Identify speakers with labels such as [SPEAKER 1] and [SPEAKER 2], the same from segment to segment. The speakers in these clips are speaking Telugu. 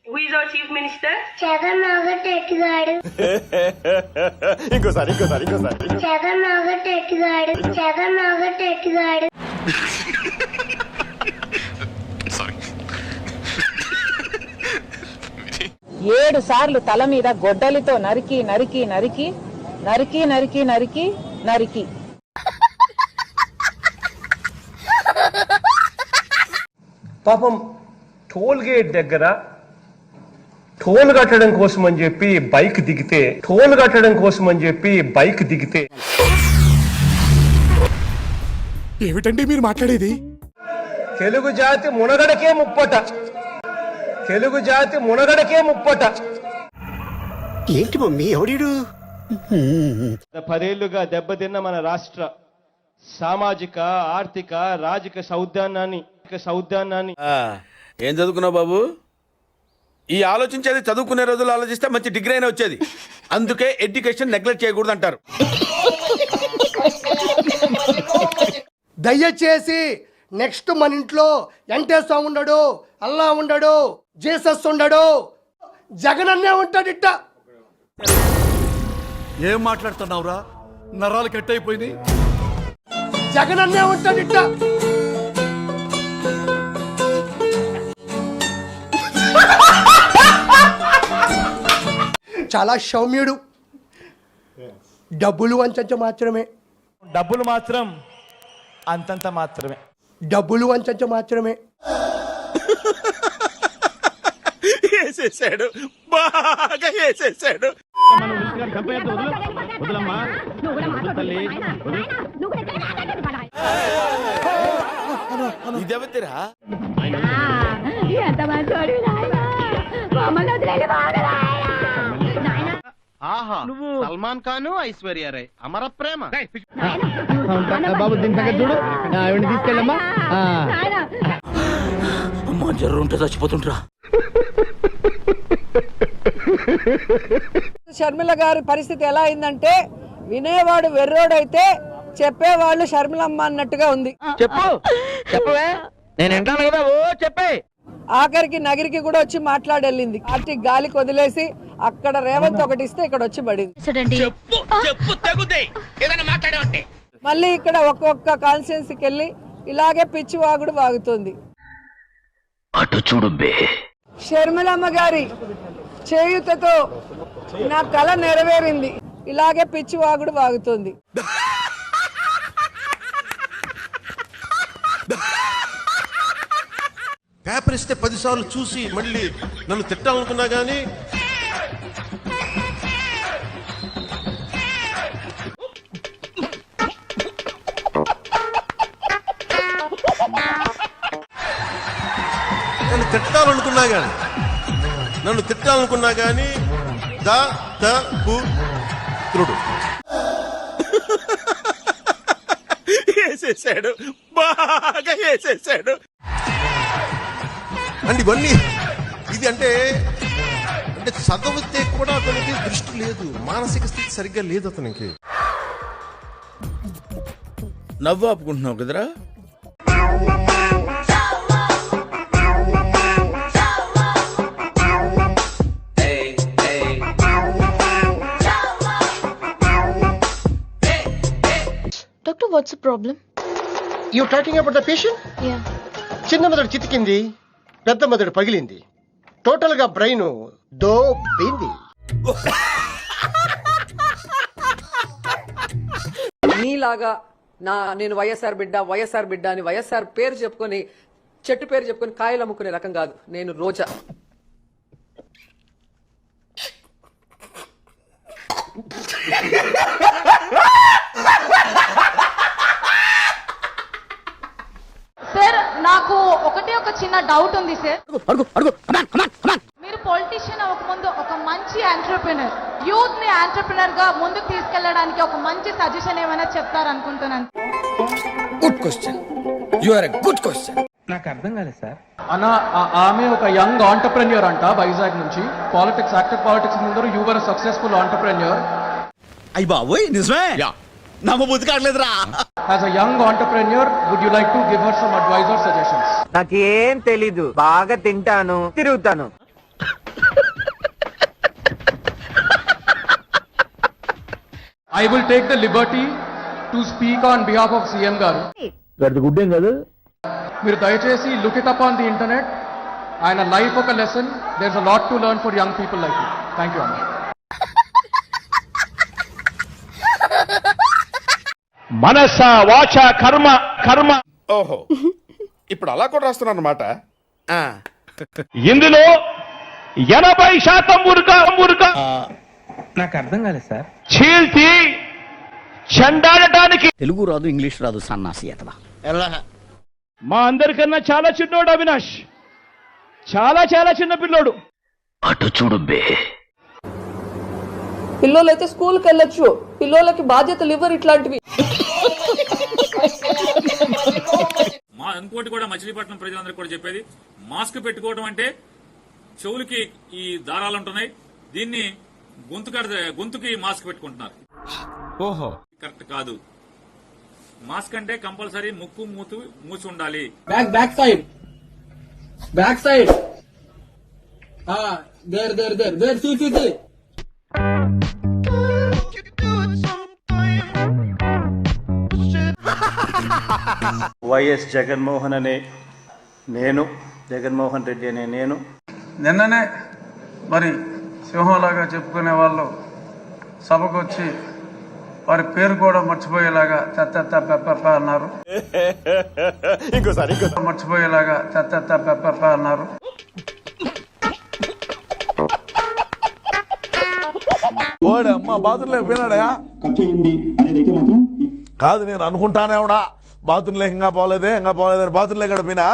[SPEAKER 1] Who is our chief minister?
[SPEAKER 2] Jagan నాగటెట్టుగాడు.
[SPEAKER 3] ఇంకోసారి
[SPEAKER 2] జగన్ నాగటెట్టుగాడు. జగన్ నాగటెట్టుగాడు.
[SPEAKER 4] ఏడు సార్లు తల మీద గొడ్డలితో నరికి నరికి నరికి నరికి నరికి నరికి నరికి
[SPEAKER 5] పాపం టోల్ గేట్ దగ్గర టోల్ కట్టడం కోసం అని చెప్పి బైక్ దిగితే
[SPEAKER 3] ఏమిటండి మీరు మాట్లాడేది?
[SPEAKER 5] తెలుగు జాతి మునగడకే ముప్పట.
[SPEAKER 3] ఏంటి మమ్మీ ఎవడీడు?
[SPEAKER 5] 10 ఏళ్లుగా దెబ్బతిన్న మన రాష్ట్ర సామాజిక ఆర్థిక రాజకీయ సౌద్యానాన్ని
[SPEAKER 6] ఏం చదువుకున్నావు బాబు? ఈ ఆలోచించేది చదువుకునే రోజులు ఆలోచిస్తే మంచి డిగ్రీ అయినా వచ్చేది. అందుకే ఎడ్యుకేషన్ నెగ్లెక్ట్ చేయకూడదు అంటారు.
[SPEAKER 7] దయచేసి నెక్స్ట్ మన ఇంట్లో వెంకటేశ్వర ఉండడు, అల్లా ఉండడు, జీసస్ ఉండడు, జగన్ అన్నే ఉంటాడిట్ట.
[SPEAKER 3] ఏం మాట్లాడుతున్నావురా? నరాలు కట్ అయిపోయింది.
[SPEAKER 7] జగన్ అన్నే ఉంటాడిట్ట. చాలా సౌమ్యుడు. డబ్బులు అంతంత మాత్రమే.
[SPEAKER 5] డబ్బులు మాత్రం అంతంత మాత్రమే.
[SPEAKER 6] వేసేసాడు, బాగా వేసేసాడు. ఇదెవతిరా?
[SPEAKER 8] ఆహా, సల్మాన్ ఖాన్ ఐశ్వర్య రాయ్ అమర ప్రేమ.
[SPEAKER 7] బాబు దీని సంగతి చూడు. తీసుకెళ్ళమ్మా.
[SPEAKER 6] అమ్మా జర్రు ఉంటే చచ్చిపోతుంటరా.
[SPEAKER 4] షర్మిల గారి పరిస్థితి ఎలా అయిందంటే వినేవాడు వెర్రోడైతే చెప్పేవాళ్ళు షర్మిలమ్మ అన్నట్టుగా ఉంది.
[SPEAKER 8] చెప్పవే, నేను వింటాను కదా. ఓ చెప్పే.
[SPEAKER 4] ఆఖరికి నగిరికి కూడా వచ్చి మాట్లాడెళ్ళింది. పార్టీ గాలికి వదిలేసి అక్కడ రేవంత్ ఒకటి ఇస్తే ఇక్కడ వచ్చి పడింది. మళ్ళీ ఇక్కడ ఒక్కొక్క కాన్స్టిట్యున్సీకి వెళ్ళి ఇలాగే పిచ్చి వాగుడు వాగుతుంది.
[SPEAKER 8] అటు చూడు బే.
[SPEAKER 4] షర్మిలమ్మ గారి చేయుతతో నా కల నెరవేరింది. ఇలాగే పిచ్చి వాగుడు వాగుతుంది.
[SPEAKER 3] పేపర్ ఇస్తే 10 సార్లు చూసి మళ్ళీ నన్ను తిట్టాలనుకున్నా గానీ నన్ను తిట్టాలనుకున్నా గానీ త్రుడు
[SPEAKER 6] వేసేసాడు, బాగా వేసేసాడు.
[SPEAKER 3] అండ్ ఇవన్నీ ఇది అంటే చదివితే కూడా అతనికి దృష్టి లేదు, మానసిక స్థితి సరిగ్గా లేదు అతనికి.
[SPEAKER 6] నవ్వు ఆపుకుంటున్నావు కదరా?
[SPEAKER 9] Doctor, what's the problem?
[SPEAKER 7] You talking about the patient?
[SPEAKER 9] Yeah.
[SPEAKER 7] చిన్న మెదడు చితికింది, పెద్ద మెదడు పగిలింది, టోటల్ గా బ్రెయిన్ దోబింది.
[SPEAKER 4] నీలాగా నేను వైఎస్ఆర్ బిడ్డ అని వైఎస్ఆర్ పేరు చెప్పుకొని చెట్టు పేరు చెప్పుకొని కాయలు అమ్ముకునే రకం కాదు. నేను రోజా.
[SPEAKER 9] సార్, నాకు ఒక చిన్న డౌట్ ఉంది సార్. మీరు పొలిటీషియన్ అవ్వకముందు ఒక మంచి ఎంటర్‌ప్రెన్యూర్, యూత్ ని ఎంటర్‌ప్రెన్యూర్ గా ముందుకు తీసుకెళ్లడానికి ఒక మంచి సజెషన్ ఏమైనా చెప్తారనుకుంటున్నాను.
[SPEAKER 8] Good question. You are a good question.
[SPEAKER 5] నాకు అర్థం కాలేదు సార్.
[SPEAKER 10] అన్న, ఆమె ఒక యంగ్ ఆంటర్‌ప్రెన్యూర్ అంట, వైజాగ్ నుంచి. పాలిటిక్స్, యాక్టివ్ పాలిటిక్స్ ముందు you were a successful entrepreneur.
[SPEAKER 6] అయ్య బాబోయ్, నిజమే? నమ్మబుద్ధి కావట్లేదురా.
[SPEAKER 10] As a young entrepreneur, would you like to give her some advice or suggestions?
[SPEAKER 8] నాకేం తెలీదు, బాగా తింటాను, తిరుగుతాను.
[SPEAKER 10] I will take the liberty to speak on behalf of CM గారు. మీరు దయచేసి look it up on the internet. ఆయన లైఫ్ ఒక lesson. There is a lot to learn for young people like you. Thank you అమ్మ.
[SPEAKER 5] మనస వాచ కర్మ కర్మ
[SPEAKER 6] ఓహో ఇప్పుడు అలా కూడా రాస్తున్నారు అనమాట.
[SPEAKER 5] ఇందులో 80% మురుక నాకు అర్థం కాలేదు సార్. చీల్చి చెండాడటానికి
[SPEAKER 8] తెలుగు రాదు, ఇంగ్లీష్ రాదు, సన్నాసి ఎతవా.
[SPEAKER 5] మా అందరికన్నా చాలా చిన్నోడు అవినాష్. చాలా చాలా చిన్న పిల్లోడు.
[SPEAKER 8] అటు చూడు బే.
[SPEAKER 4] పిల్లలైతే స్కూల్కి వెళ్ళొచ్చు, పిల్లలకి బాధ్యతలు ఇవ్వరు ఇట్లాంటివి.
[SPEAKER 1] ఇంకోటి కూడా మచిలీపట్నం ప్రజలందరికీ కూడా చెప్పేది, మాస్క్ పెట్టుకోవడం అంటే చెవులకి ఈ దారాలు ఉంటున్నాయి, దీన్ని గొంతుకి మాస్క్ పెట్టుకుంటున్నారు.
[SPEAKER 6] ఓహో
[SPEAKER 1] కరెక్ట్ కాదు. మాస్క్ అంటే కంపల్సరీ ముక్కు మూసి ఉండాలి.
[SPEAKER 10] Back side there see.
[SPEAKER 5] YS Jaganmohan అనే నేను, జగన్మోహన్ రెడ్డి అనే నేను
[SPEAKER 10] నిన్ననే మరి సింహంలాగా చెప్పుకునే వాళ్ళు సభకు వచ్చి వారి పేరు కూడా మర్చిపోయేలాగా పెప్ప అన్నారు.
[SPEAKER 5] ఇంకోసారి
[SPEAKER 10] మర్చిపోయేలాగా పెప్ప అన్నారు.
[SPEAKER 3] అమ్మా బాత్రూంలో పోయినాడా కాదు, నేను అనుకుంటానే ఉన్నా బాత్రూంలో ఇంకా పోలేదే బాత్రూంలో ఎక్కడ పోయినా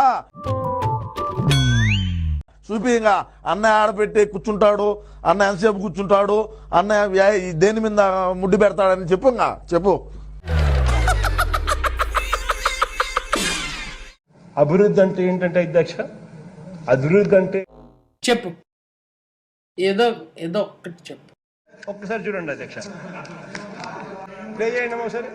[SPEAKER 3] చూపి. ఇంకా అన్నయ్య ఆడపెట్టి కూర్చుంటాడు, అన్నయ్య ఎంతసేపు కూర్చుంటాడు, అన్నయ్య దేని మీద ముడ్డి పెడతాడని చెప్పు. ఇంకా చెప్పు.
[SPEAKER 5] అభివృద్ధి అంటే ఏంటంటే అధ్యక్ష, అభివృద్ధి అంటే
[SPEAKER 4] చెప్పు, ఏదో ఒక్కటి చెప్పు.
[SPEAKER 5] ఒక్కసారి చూడండి అధ్యక్ష, ప్లే చేయండి ఒకసారి.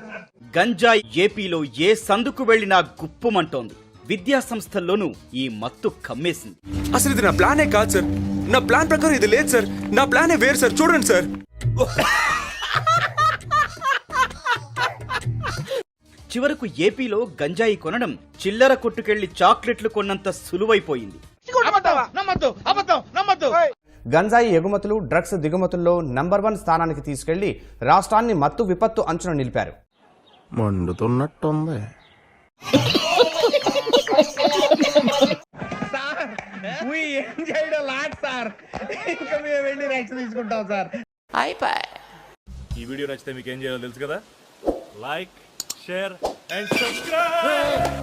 [SPEAKER 8] గంజాయి ఏపీలో ఏ సందుకు వెళ్లినా గుప్పుమంటోంది. విద్యా సంస్థల్లోనూ ఈ మత్తు కమ్మేసింది.
[SPEAKER 1] అసలు ఇది నా ప్లానే కాదు సార్. నా ప్లాన్ ప్రకారం ఇది లేదు సార్. నా ప్లానే వేరు సార్. చూడండి సార్.
[SPEAKER 8] చివరకు ఏపీలో గంజాయి కొనడం చిల్లర కొట్టుకెళ్లి చాక్లెట్లు కొన్నంత సులువైపోయింది.
[SPEAKER 11] గంజాయి ఎగుమతులు, డ్రగ్స్ దిగుమతుల్లో నంబర్ 1 స్థానానికి తీసుకెళ్లి రాష్ట్రాన్ని మత్తు విపత్తు అంచున నిలిపారు.
[SPEAKER 3] మండుతున్నట్టుంది.
[SPEAKER 5] ఏం చేయడం లాట్ సార్, ఇంకా మేము వెళ్ళి రైట్స్ తీసుకుంటాం సార్.
[SPEAKER 1] ఈ వీడియో నచ్చితే మీకు ఏం చేయాలో తెలుసు కదా. Like, share and subscribe.